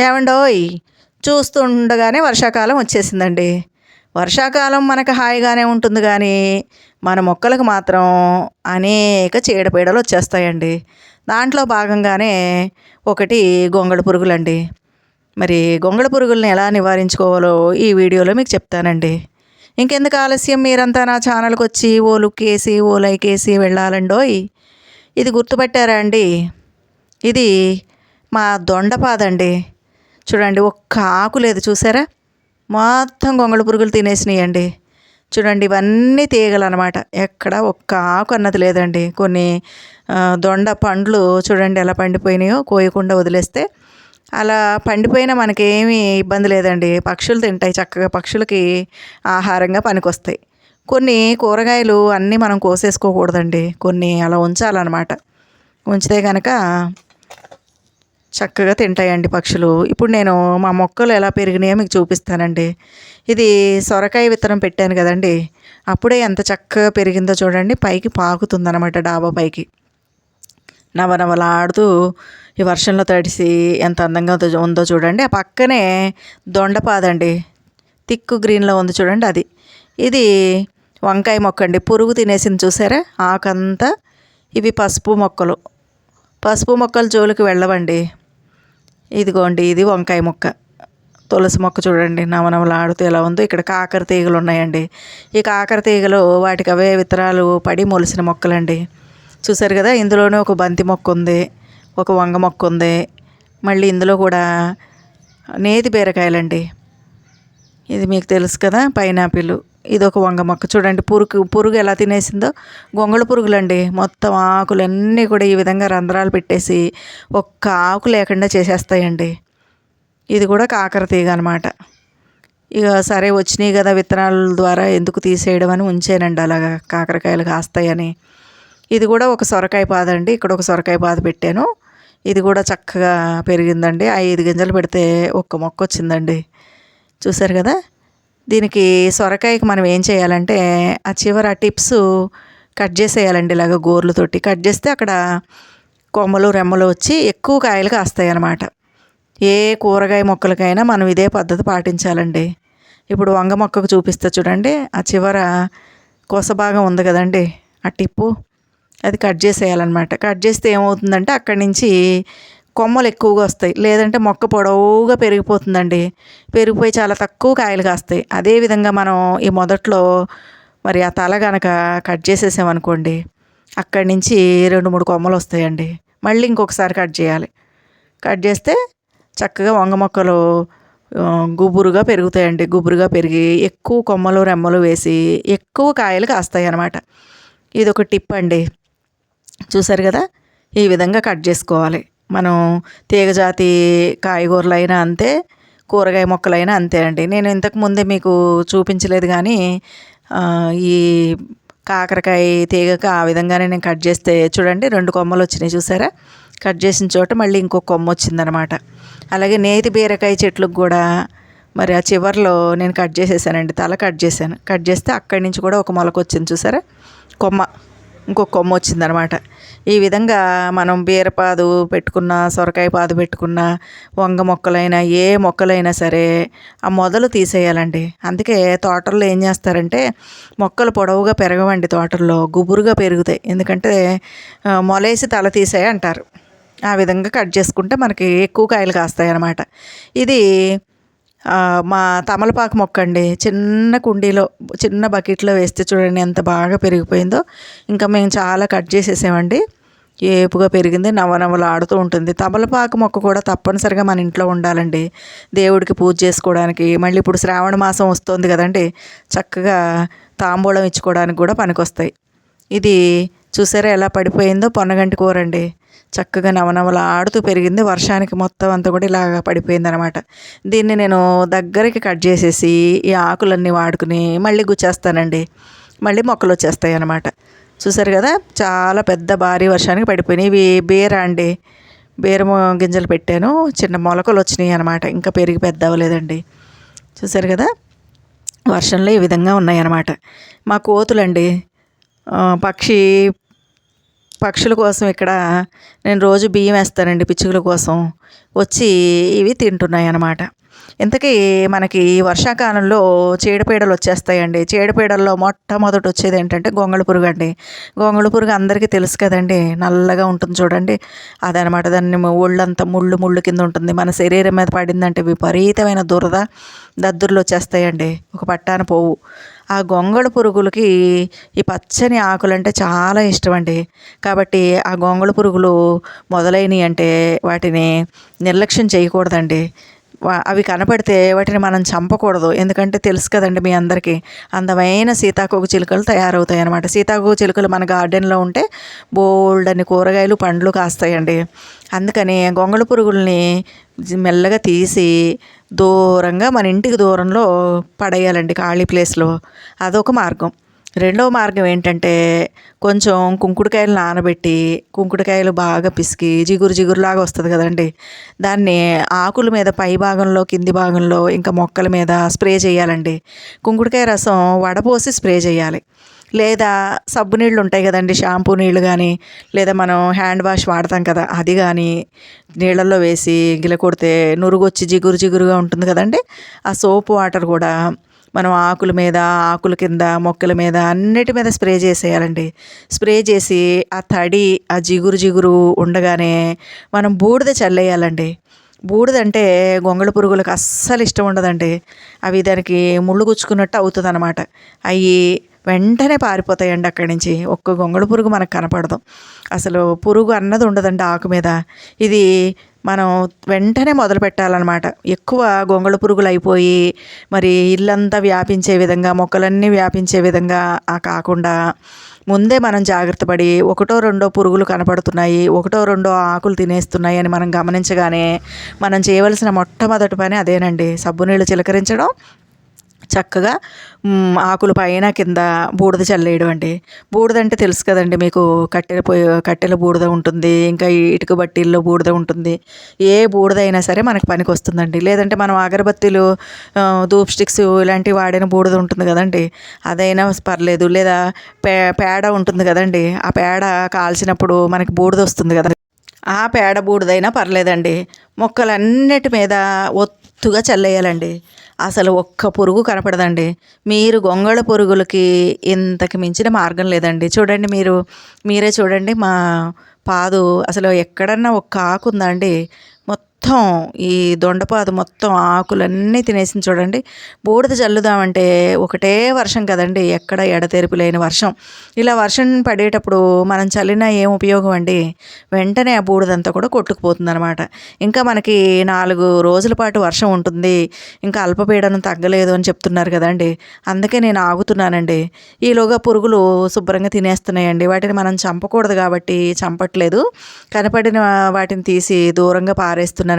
ఏమండోయ్, చూస్తుండగానే వర్షాకాలం వచ్చేసిందండి. వర్షాకాలం మనకు హాయిగానే ఉంటుంది కానీ మన మొక్కలకు మాత్రం అనేక చీడపీడలు వచ్చేస్తాయండి. దాంట్లో భాగంగానే ఒకటి గొంగళి పురుగులండి. మరి గొంగళి పురుగుల్ని ఎలా నివారించుకోవాలో ఈ వీడియోలో మీకు చెప్తానండి. ఇంకెందుకు ఆలస్యం, మీరంతా నా ఛానల్కి వచ్చి ఓ లుక్ వేసి ఓ లైక్ వేసి వెళ్ళాలండోయ్. ఇది గుర్తుపట్టారా అండి? ఇది మా దొండపాదండి. చూడండి, ఒక్క ఆకు లేదు, చూసారా? మొత్తం గొంగళి పురుగులు తినేసినాయండి. చూడండి, ఇవన్నీ తీగలు అనమాట. ఎక్కడ ఒక్క ఆకు అన్నది లేదండి. కొన్ని దొండ పండ్లు చూడండి ఎలా పండిపోయినాయో, కోయకుండా వదిలేస్తే. అలా పండిపోయినా మనకేమీ ఇబ్బంది లేదండి. పక్షులు తింటాయి చక్కగా, పక్షులకి ఆహారంగా పనికొస్తాయి. కొన్ని కూరగాయలు అన్నీ మనం కోసేసుకోకూడదండి, కొన్ని అలా ఉంచాలన్నమాట. ఉంచితే కనుక చక్కగా తింటాయండి పక్షులు. ఇప్పుడు నేను మా మొక్కలు ఎలా పెరిగినాయో మీకు చూపిస్తానండి. ఇది సొరకాయ విత్తనం పెట్టాను కదండి, అప్పుడే ఎంత చక్కగా పెరిగిందో చూడండి. పైకి పాకుతుందన్నమాట, డాబా పైకి నవనవలాడుతూ ఈ వర్షంలో తడిసి ఎంత అందంగా ఉందో చూడండి. ఆ పక్కనే దొండపాదండి, తిక్కు గ్రీన్లో ఉంది చూడండి, అది. ఇది వంకాయ మొక్క అండి, పురుగు తినేసింది చూసారా ఆకంతా. ఇవి పసుపు మొక్కలు. పసుపు మొక్కలు జోలికి వెళ్ళవండి. ఇదిగోండి, ఇది వంకాయ మొక్క. తులసి మొక్క చూడండి నవనవలాడుతూ ఎలా ఉందో. ఇక్కడ కాకర తీగలు ఉన్నాయండి. ఈ కాకర తీగలు వాటికి అవే విత్తనాలు పడి మొలిసిన మొక్కలండి. చూసారు కదా, ఇందులోనే ఒక బంతి మొక్క ఉంది, ఒక వంగ మొక్క ఉంది. మళ్ళీ ఇందులో కూడా నేతి బీరకాయలండి. ఇది మీకు తెలుసు కదా, పైనాపిల్. ఇది ఒక వంగ మొక్క. చూడండి పురుగు ఎలా తినేసిందో. గొంగళి పురుగులండి, మొత్తం ఆకులన్నీ కూడా ఈ విధంగా రంధ్రాలు పెట్టేసి ఒక్క ఆకు లేకుండా చేసేస్తాయండి. ఇది కూడా కాకర తీగ అనమాట. ఇక సరే వచ్చినాయి కదా విత్తనాల ద్వారా ఎందుకు తీసేయడం అని ఉంచానండి అలాగా, కాకరకాయలు కాస్తాయని. ఇది కూడా ఒక సొరకాయ పాద అండి. ఇక్కడ ఒక సొరకాయ పాద పెట్టాను. ఇది కూడా చక్కగా పెరిగిందండి. 5 గింజలు పెడితే ఒక్క మొక్క వచ్చిందండి. చూసారు కదా. దీనికి సొరకాయకి మనం ఏం చేయాలంటే ఆ చివర టిప్స్ కట్ చేసేయాలండి, ఇలాగ గోర్లతోటి కట్ చేస్తే అక్కడ కొమ్మలు రెమ్మలు వచ్చి ఎక్కువ కాయలు కాస్తాయి అన్నమాట. ఏ కూరగాయ మొక్కలకైనా మనం ఇదే పద్ధతి పాటించాలండి. ఇప్పుడు వంగ మొక్కకు చూపిస్తే చూడండి, ఆ చివర కొస భాగం ఉంది కదండి, ఆ టిప్పు అది కట్ చేసేయాలన్నమాట. కట్ చేస్తే ఏమవుతుందంటే అక్కడి నుంచి కొమ్మలు ఎక్కువగా వస్తాయి, లేదంటే మొక్క పొడవుగా పెరిగిపోతుందండి. పెరిగిపోయి చాలా తక్కువ కాయలు కాస్తాయి. అదేవిధంగా మనం ఈ మొదట్లో మరి ఆ తల కనుక కట్ చేసేసామనుకోండి, అక్కడి నుంచి 2-3 కొమ్మలు వస్తాయండి. మళ్ళీ ఇంకొకసారి కట్ చేయాలి. కట్ చేస్తే చక్కగా వంగ మొక్కలు గుబురుగా పెరుగుతాయండి. గుబురుగా పెరిగి ఎక్కువ కొమ్మలు రెమ్మలు వేసి ఎక్కువ కాయలు కాస్తాయి అన్నమాట. ఇది ఒక టిప్ అండి. చూసారు కదా, ఈ విధంగా కట్ చేసుకోవాలి. మనం తీగజాతి కాయగూరలైనా అంతే, కూరగాయ మొక్కలైనా అంతే అండి. నేను ఇంతకు ముందే మీకు చూపించలేదు కానీ ఈ కాకరకాయ తీగక ఆ విధంగానే నేను కట్ చేస్తే చూడండి 2 కొమ్మలు వచ్చినాయి చూసారా. కట్ చేసిన చోట మళ్ళీ ఇంకొక కొమ్మ వచ్చిందనమాట. అలాగే నేతి బీరకాయ చెట్లకు కూడా మరి ఆ చివర్లో నేను కట్ చేసేసానండి, తల కట్ చేశాను. కట్ చేస్తే అక్కడి నుంచి కూడా ఒక మొలక వచ్చింది చూసారా, కొమ్మ, ఇంకొక కొమ్మ వచ్చిందనమాట. ఈ విధంగా మనం బీరపాదు పెట్టుకున్న, సొరకాయ పాదు పెట్టుకున్న, వంగ మొక్కలైనా ఏ మొక్కలైనా సరే ఆ మొదలు తీసేయాలండి. అందుకే తోటల్లో ఏం చేస్తారంటే మొక్కలు పొడవుగా పెరగవండి, తోటల్లో గుబురుగా పెరుగుతాయి. ఎందుకంటే మొలేసి తల తీసాయి అంటారు. ఆ విధంగా కట్ చేసుకుంటే మనకి ఎక్కువ కాయలు కాస్తాయి అన్నమాట. ఇది మా తమలపాకు మొక్క అండి. చిన్న కుండీలో చిన్న బకెట్లో వేస్తే చూడండి ఎంత బాగా పెరిగిపోయిందో. ఇంకా మేము చాలా కట్ చేసేసామండి. ఏపుగా పెరిగింది, నవనవలు ఆడుతూ ఉంటుంది. తమలపాకు మొక్క కూడా తప్పనిసరిగా మన ఇంట్లో ఉండాలండి, దేవుడికి పూజ చేసుకోవడానికి. మళ్ళీ ఇప్పుడు శ్రావణ మాసం వస్తుంది కదండి, చక్కగా తాంబూలం ఇచ్చుకోవడానికి కూడా పనికొస్తాయి. ఇది చూసారా ఎలా పడిపోయిందో, పొన్నగంటి కూర అండి. చక్కగా నవనవలు ఆడుతూ పెరిగింది. వర్షానికి మొత్తం అంతా కూడా ఇలాగ పడిపోయింది అనమాట. దీన్ని నేను దగ్గరికి కట్ చేసేసి ఈ ఆకులన్నీ వాడుకుని మళ్ళీ గుచ్చేస్తానండి. మళ్ళీ మొక్కలు వచ్చేస్తాయి అన్నమాట. చూసారు కదా, చాలా పెద్ద భారీ వర్షానికి పడిపోయినాయి. ఇవి బీర అండి, బీర గింజలు పెట్టాను, చిన్న మొలకలు వచ్చినాయి అనమాట. ఇంకా పెరిగి పెద్ద అవ్వలేదండి. చూసారు కదా, వర్షంలో ఈ విధంగా ఉన్నాయన్నమాట. మా కోతులండి, పక్షి పక్షుల కోసం ఇక్కడ నేను రోజు బియ్యం వేస్తానండి పిచ్చుకల కోసం. వచ్చి ఇవి తింటున్నాయి అన్నమాట. ఇంతకీ మనకి వర్షాకాలంలో చీడపీడలు వచ్చేస్తాయండి. చీడపీడల్లో మొట్టమొదట వచ్చేది ఏంటంటే గొంగళి పురుగు అండి. గొంగళి పురుగు అందరికీ తెలుసు కదండి, నల్లగా ఉంటుంది చూడండి, అదనమాట. దాన్ని ఒళ్ళంతా ముళ్ళు ముళ్ళు కింద ఉంటుంది. మన శరీరం మీద పడిందంటే విపరీతమైన దురద దద్దుర్లు వచ్చేస్తాయండి, ఒక పట్టాన పోవు. ఆ గొంగళి పురుగులకి ఈ పచ్చని ఆకులంటే చాలా ఇష్టం అండి. కాబట్టి ఆ గొంగళి పురుగులు మొదలైనవి అంటే వాటిని నిర్లక్ష్యం చేయకూడదండి. అవి కనపడితే వాటిని మనం చంపకూడదు. ఎందుకంటే తెలుసు కదండి మీ అందరికీ, అందమైన సీతాకోక చిలుకలు తయారవుతాయి అన్నమాట. సీతాకోక చిలుకలు మన గార్డెన్లో ఉంటే బోల్డన్ని కూరగాయలు పండ్లు కాస్తాయండి. అందుకని గొంగళి పురుగుల్ని మెల్లగా తీసి దూరంగా మన ఇంటికి దూరంలో పడేయాలండి, ఖాళీ ప్లేస్లో. అదొక మార్గం. రెండవ మార్గం ఏంటంటే కొంచెం కుంకుడుకాయలు నానబెట్టి, కుంకుడుకాయలు బాగా పిసికి జిగురు జిగురులాగా వస్తుంది కదండి, దాన్ని ఆకుల మీద పై భాగంలో కింది భాగంలో ఇంకా మొక్కల మీద స్ప్రే చేయాలండి. కుంకుడుకాయ రసం వడపోసి స్ప్రే చేయాలి. లేదా సబ్బు నీళ్ళు ఉంటాయి కదండి, షాంపూ నీళ్ళు కానీ, లేదా మనం హ్యాండ్ వాష్ వాడతాం కదా, అది కానీ నీళ్ళల్లో వేసి గిల కొడితే నురుగు వచ్చి జిగురు జిగురుగా ఉంటుంది కదండి. ఆ సోప్ వాటర్ కూడా మనం ఆకుల మీద, ఆకుల కింద, మొక్కల మీద అన్నిటి మీద స్ప్రే చేసేయాలండి. స్ప్రే చేసి ఆ తడి, ఆ జిగురు జిగురు ఉండగానే మనం బూడిద చల్లేయాలండి. బూడిద అంటే గొంగళి పురుగులకు అస్సలు ఇష్టం ఉండదండి. అవి దానికి ముళ్ళు గుచ్చుకున్నట్టు అవుతుంది అనమాట. అవి వెంటనే పారిపోతాయండి అక్కడి నుంచి. ఒక్క గొంగళి పురుగు మనకు కనపడదు, అసలు పురుగు అన్నది ఉండదండి ఆకు మీద. ఇది మనం వెంటనే మొదలు పెట్టాలన్నమాట. ఎక్కువ గొంగళి పురుగులు అయిపోయి మరి ఇల్లంతా వ్యాపించే విధంగా, మొక్కలన్నీ వ్యాపించే విధంగా కాకుండా ముందే మనం జాగ్రత్త పడి, ఒకటో రెండో పురుగులు కనపడుతున్నాయి, ఒకటో రెండో ఆకులు తినేస్తున్నాయి అని మనం గమనించగానే మనం చేయవలసిన మొట్టమొదటి పని అదేనండి, సబ్బు నీళ్ళు చిలకరించడం, చక్కగా ఆకుల పైన కింద బూడిద చల్లేయడం అండి. బూడిద అంటే తెలుసు కదండి మీకు, కట్టెల బూడిద ఉంటుంది, ఇంకా ఇటుక బట్టీల్లో బూడిద ఉంటుంది. ఏ బూడిద అయినా సరే మనకు పనికి వస్తుందండి. లేదంటే మనం అగరబత్తీలు, ధూప్ స్టిక్స్ ఇలాంటివి వాడిన బూడిద ఉంటుంది కదండి, అదైనా పర్లేదు. లేదా పేడ ఉంటుంది కదండి, ఆ పేడ కాల్చినప్పుడు మనకి బూడిద వస్తుంది కదా, ఆ పేడ బూడిదైనా పర్లేదండి. మొక్కలన్నిటి మీద ఒత్తుగా చల్లేయాలండి. అసలు ఒక్క పురుగు కనపడదండి. మీరు గొంగళి పురుగులకి ఇంతకు మించిన మార్గం లేదండి. చూడండి, మీరే చూడండి, మా పాదు అసలు ఎక్కడన్నా ఒక్క ఆకు ఉందా అండి? మొత్తం ఈ దొండపాదు మొత్తం ఆకులన్నీ తినేసింది చూడండి. బూడిద చల్లుదామంటే ఒకటే వర్షం కదండి, ఎక్కడ ఎడతెరిపి లేని వర్షం. ఇలా వర్షం పడేటప్పుడు మనం చల్లినా ఏం ఉపయోగం అండి, వెంటనే ఆ బూడిదంతా కూడా కొట్టుకుపోతుంది అనమాట. ఇంకా మనకి 4 రోజుల పాటు వర్షం ఉంటుంది, ఇంకా అల్పపీడనం తగ్గలేదు అని చెప్తున్నారు కదండి, అందుకే నేను ఆగుతున్నానండి. ఈలోగా పురుగులు శుభ్రంగా తినేస్తున్నాయండి. వాటిని మనం చంపకూడదు కాబట్టి చంపట్లేదు, కనపడిన వాటిని తీసి దూరంగా పారేస్తున్నానండి.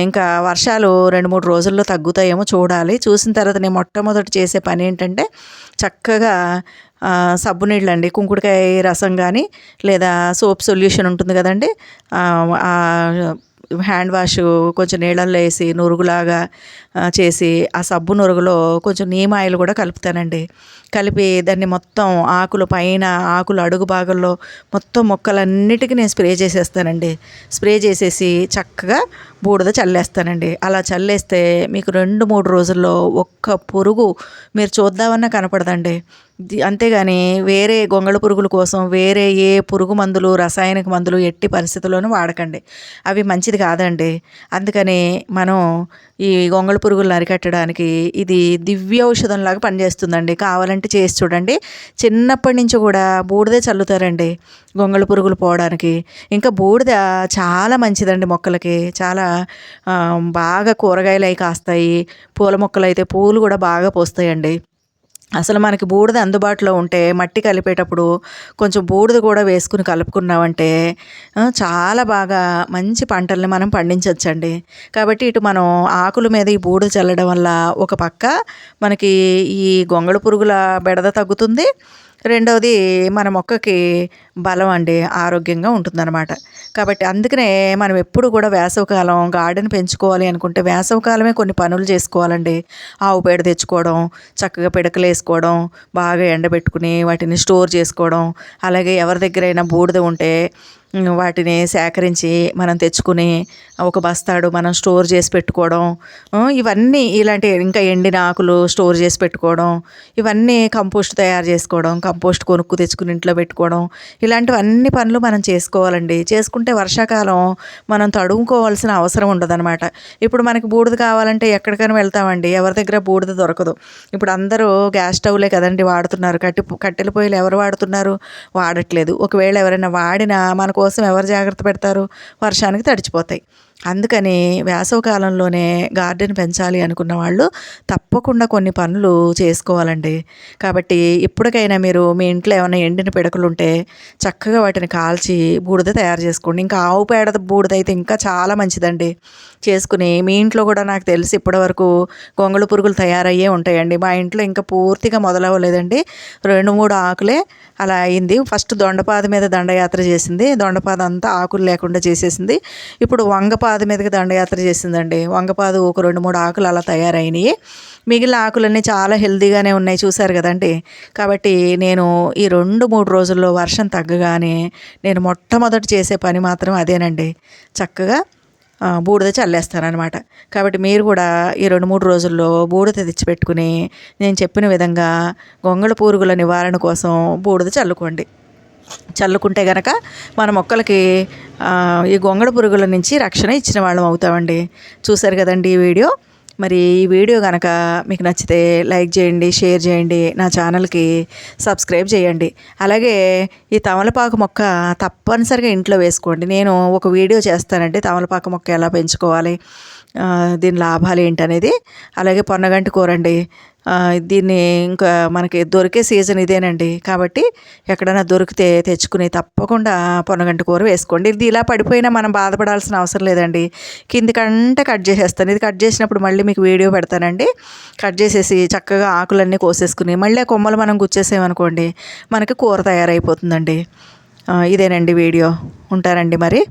ఇంకా వర్షాలు 2-3 రోజుల్లో తగ్గుతాయేమో చూడాలి. చూసిన తర్వాత నేను మొట్టమొదటి చేసే పని ఏంటంటే చక్కగా సబ్బు నీళ్ళు అండి, కుంకుడుకాయ రసం కానీ లేదా సోప్ సొల్యూషన్ ఉంటుంది కదండి, హ్యాండ్ వాష్ కొంచెం నీళ్ళల్లో వేసి నురుగులాగా చేసి ఆ సబ్బు నురుగులో కొంచెం నీమ్ ఆయిల్ కూడా కలుపుతానండి. కలిపి దాన్ని మొత్తం ఆకుల పైన, ఆకుల అడుగు భాగంలో మొత్తం మొక్కలన్నిటికీ నేను స్ప్రే చేసేస్తానండి. స్ప్రే చేసేసి చక్కగా బూడిద చల్లేస్తానండి. అలా చల్లేస్తే మీకు 2-3 రోజుల్లో ఒక్క పురుగు మీరు చూద్దామన్నా కనపడదండి. అంతేగాని వేరే గొంగళి పురుగుల కోసం వేరే ఏ పురుగు మందులు, రసాయనిక మందులు ఎట్టి పరిస్థితుల్లోనూ వాడకండి, అవి మంచిది కాదండి. అందుకని మనం ఈ గొంగళి పురుగులను అరికట్టడానికి ఇది దివ్య ఔషధంలాగా పనిచేస్తుందండి. కావాలంటే చేసి చూడండి. చిన్నప్పటి నుంచి కూడా బూడిదే చల్లుతారండి గొంగళి పురుగులు పోవడానికి. ఇంకా బూడిద చాలా మంచిదండి మొక్కలకి, చాలా బాగా కూరగాయలు అవి కాస్తాయి, పూల మొక్కలు అయితే పూలు కూడా బాగా పోస్తాయండి. అసలు మనకి బూడిద అందుబాటులో ఉంటే మట్టి కలిపేటప్పుడు కొంచెం బూడిద కూడా వేసుకుని కలుపుకున్నామంటే చాలా బాగా మంచి పంటల్ని మనం పండించవచ్చండి. కాబట్టి ఇటు మనం ఆకుల మీద ఈ బూడిద చల్లడం వల్ల ఒక పక్క మనకి ఈ గొంగళి పురుగుల బెడద తగ్గుతుంది, రెండవది మన మొక్కకి బలం అండి, ఆరోగ్యంగా ఉంటుందన్నమాట. కాబట్టి అందుకనే మనం ఎప్పుడు కూడా వేసవికాలం గార్డెన్ పెంచుకోవాలి అనుకుంటే వేసవికాలమే కొన్ని పనులు చేసుకోవాలండి. ఆవు పేడ తెచ్చుకోవడం, చక్కగా పిడకలేసుకోవడం, బాగా ఎండబెట్టుకుని వాటిని స్టోర్ చేసుకోవడం, అలాగే ఎవరి దగ్గరైనా బూడిద ఉంటే వాటిని సేకరించి మనం తెచ్చుకుని ఒక బస్తాడు మనం స్టోర్ చేసి పెట్టుకోవడం, ఇవన్నీ ఇలాంటి ఇంకా ఎండిన ఆకులు స్టోర్ చేసి పెట్టుకోవడం, ఇవన్నీ కంపోస్ట్ తయారు చేసుకోవడం, కంపోస్ట్ కొనుక్కు తెచ్చుకుని ఇంట్లో పెట్టుకోవడం, ఇలాంటివన్నీ పనులు మనం చేసుకోవాలండి. చేసుకుంటే వర్షాకాలం మనం తడుముకోవాల్సిన అవసరం ఉండదన్నమాట. ఇప్పుడు మనకి బూడిద కావాలంటే ఎక్కడికైనా వెళ్తామండి, ఎవరి దగ్గర బూడిద దొరకదు. ఇప్పుడు అందరూ గ్యాస్ స్టవ్లే కదండి వాడుతున్నారు. కట్టెల పొయ్యిలు ఎవరు వాడుతున్నారు? వాడట్లేదు. ఒకవేళ ఎవరైనా వాడినా మన కోసం ఎవరు జాగ్రత్త పెడతారు? వర్షానికి తడిచిపోతాయి. అందుకని వేసవి కాలంలోనే గార్డెన్ పెంచాలి అనుకున్న వాళ్ళు తప్పకుండా కొన్ని పనులు చేసుకోవాలండి. కాబట్టి ఇప్పటికైనా మీరు మీ ఇంట్లో ఏమైనా ఎండిన పిడకలు ఉంటే చక్కగా వాటిని కాల్చి బూడిద తయారు చేసుకోండి. ఇంకా ఆవు పేడ బూడిద అయితే ఇంకా చాలా మంచిదండి. చేసుకుని మీ ఇంట్లో కూడా నాకు తెలిసి ఇప్పటివరకు గొంగళి పురుగులు తయారయ్యే ఉంటాయండి. మా ఇంట్లో ఇంకా పూర్తిగా మొదలవ్వలేదండి. 2-3 ఆకులే అలా అయింది. ఫస్ట్ దొండపాద మీద దండయాత్ర చేసింది. దొండపాద అంతా ఆకులు లేకుండా చేసేసింది. ఇప్పుడు వంగపాద మీదకి దండయాత్ర చేసిందండి. వంగపాదు ఒక 2-3 ఆకులు అలా తయారైనవి. మిగిలిన ఆకులన్నీ చాలా హెల్తీగానే ఉన్నాయి, చూశారు కదండి. కాబట్టి నేను ఈ 2-3 రోజుల్లో వర్షం తగ్గగానే నేను మొట్టమొదటి చేసే పని మాత్రం అదేనండి. చక్కగా బూడిద చల్లేస్తానన్నమాట. కాబట్టి మీరు కూడా ఈ 2-3 రోజుల్లో బూడిద తెచ్చిపెట్టుకుని నేను చెప్పిన విధంగా గొంగళి పురుగుల నివారణ కోసం బూడిద చల్లుకుంటే గనక మన మొక్కలకి ఈ గొంగళి పురుగుల నుంచి రక్షణ ఇచ్చిన వాళ్ళం అవుతామండి. చూశారు కదండి ఈ వీడియో. మరి ఈ వీడియో కనుక మీకు నచ్చితే లైక్ చేయండి, షేర్ చేయండి, నా ఛానల్కి సబ్స్క్రైబ్ చేయండి. అలాగే ఈ తమలపాకు మొక్క తప్పనిసరిగా ఇంట్లో వేసుకోండి. నేను ఒక వీడియో చేస్తానండి, తమలపాకు మొక్క ఎలా పెంచుకోవాలి, దీని లాభాలు ఏంటనేది. అలాగే పొన్నగంటి కూర అండి, దీన్ని ఇంకా మనకి దొరికే సీజన్ ఇదేనండి. కాబట్టి ఎక్కడైనా దొరికితే తెచ్చుకుని తప్పకుండా పొన్నగంటి కూర వేసుకోండి. ఇది ఇలా పడిపోయినా మనం బాధపడాల్సిన అవసరం లేదండి. కిందికంటే కట్ చేసేస్తాను. ఇది కట్ చేసినప్పుడు మళ్ళీ మీకు వీడియో పెడతానండి. కట్ చేసేసి చక్కగా ఆకులన్నీ కోసేసుకుని మళ్ళీ కొమ్మలు మనం గుచ్చేసామనుకోండి, మనకి కూర తయారైపోతుందండి. ఇదేనండి వీడియో. ఉంటారండి మరి.